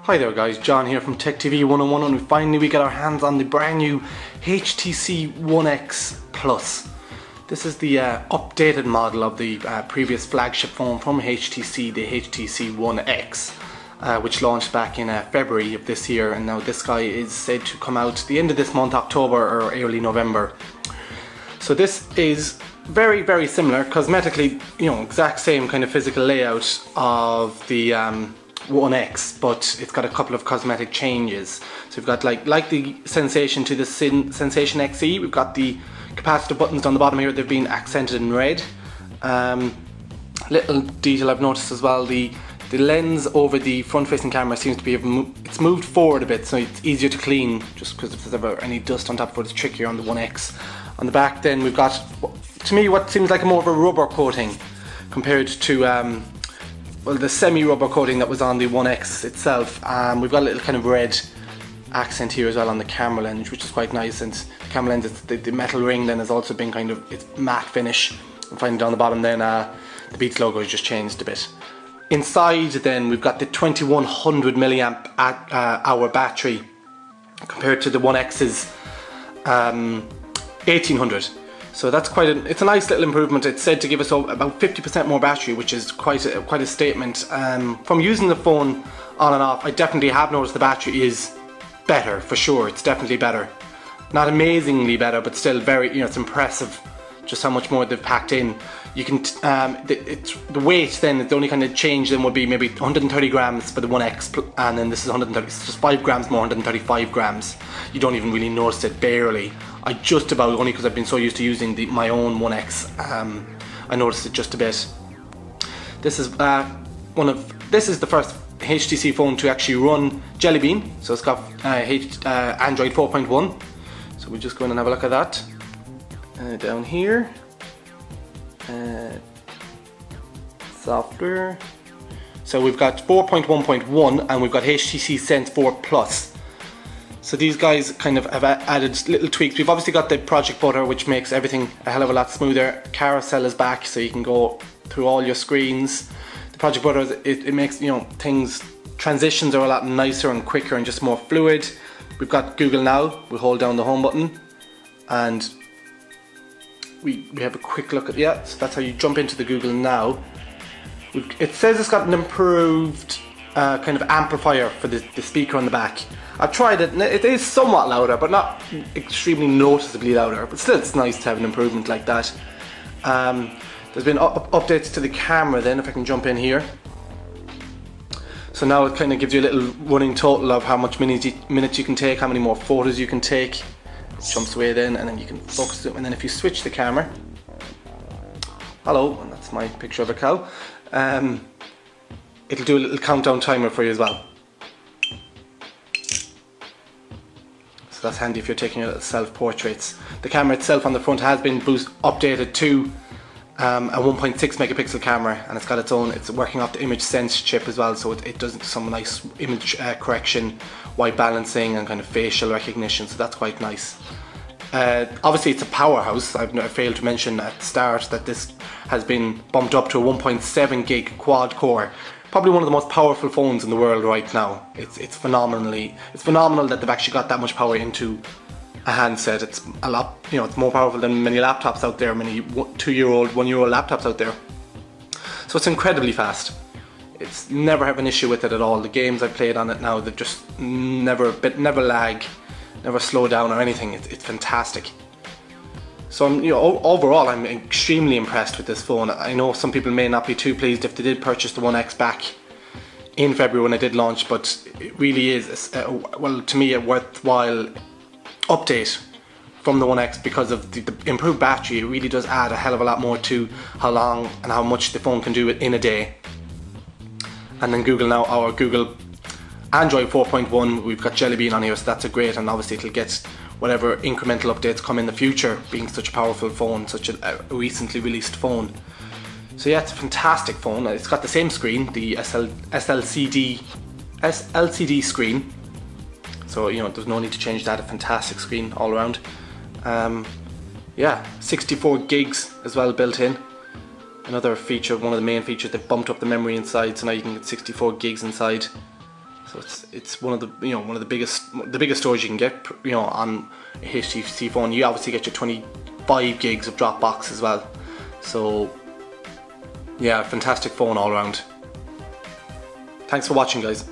Hi there guys, John here from Tech TV 101, and finally we get our hands on the brand new HTC One X Plus. This is the updated model of the previous flagship phone from HTC, the HTC One X, which launched back in February of this year, and now this guy is said to come out the end of this month, October or early November. So this is very, very similar, cosmetically, you know, exact same kind of physical layout of the One X, but it's got a couple of cosmetic changes. So we've got like the Sensation to the Sensation XE, we've got the capacitive buttons down the bottom here. They've been accented in red. Little detail I've noticed as well, the lens over the front facing camera seems to be it's moved forward a bit, so it's easier to clean, just because if there's ever any dust on top of it, it's trickier on the One X. On the back then we've got, to me, what seems like more of a rubber coating compared to well, the semi-rubber coating that was on the One X itself. We've got a little kind of red accent here as well on the camera lens, which is quite nice. And the camera lens, the metal ring then has also been kind of, it's matte finish. And finally down the bottom then the Beats logo has just changed a bit. Inside then we've got the 2100 milliamp hour battery compared to the One X's 1800. So that's it's a nice little improvement. It's said to give us about 50% more battery, which is quite a statement. From using the phone on and off, I definitely have noticed the battery is better, for sure. It's definitely better. Not amazingly better, but still very, you know, it's impressive just how much more they've packed in. You can, the weight then, the only kind of change then would be maybe 130 grams for the One X, and then this is 130, it's just 5 grams more, 135 grams. You don't even really notice it, barely. I just about, only because I've been so used to using my own One X, I noticed it just a bit. This is this is the first HTC phone to actually run Jelly Bean, so it's got Android 4.1. So we'll just go in and have a look at that. Down here, software. So we've got 4.1.1 and we've got HTC Sense 4 Plus. So these guys kind of have added little tweaks. We've obviously got the Project Butter, which makes everything a hell of a lot smoother. Carousel is back, so you can go through all your screens. The Project Butter, it makes, you know, transitions are a lot nicer and quicker and just more fluid. We've got Google Now. We hold down the home button and we have a quick look at, yeah, so that's how you jump into the Google Now. It says it's got an improved kind of amplifier for the speaker on the back. I've tried it, and it is somewhat louder, but not extremely noticeably louder, but still it's nice to have an improvement like that. There's been updates to the camera then, if I can jump in here. So now it kind of gives you a little running total of how much minutes you can take, how many more photos you can take. It jumps away then, and then you can focus it, and then if you switch the camera, hello, and that's my picture of a cow, it'll do a little countdown timer for you as well. So that's handy if you're taking your little self-portraits. The camera itself on the front has been updated to a 1.6 megapixel camera, and it's got its own, it's working off the image sense chip as well, so it does some nice image correction, white balancing and kind of facial recognition, so that's quite nice. Obviously it's a powerhouse. I've failed to mention at the start that this has been bumped up to a 1.7 gig quad core. Probably one of the most powerful phones in the world right now. It's phenomenal that they've actually got that much power into a handset. It's a lot, you know, it's more powerful than many laptops out there, many 2-year-old, 1-year-old laptops out there. So it's incredibly fast. It's never have an issue with it at all. The games I've played on it now, they've just never lag, never slow down or anything. It's fantastic. So overall I'm extremely impressed with this phone. I know some people may not be too pleased if they did purchase the One X back in February when it did launch, but it really is, well, to me, a worthwhile update from the One X because of the improved battery. It really does add a hell of a lot more to how long and how much the phone can do it in a day. And then Google Now, our Google Android 4.1, we've got Jelly Bean on here, so that's a great, and obviously it'll get whatever incremental updates come in the future, being such a powerful phone, such a recently released phone. So yeah, it's a fantastic phone. It's got the same screen, the LCD screen. So, you know, there's no need to change that. A fantastic screen all around. Yeah, 64 gigs as well built in. Another feature, one of the main features, they've bumped up the memory inside, so now you can get 64 gigs inside. So it's one of the biggest storage you can get, you know, on a HTC phone. You obviously get your 25 gigs of Dropbox as well. So yeah, fantastic phone all around. Thanks for watching, guys.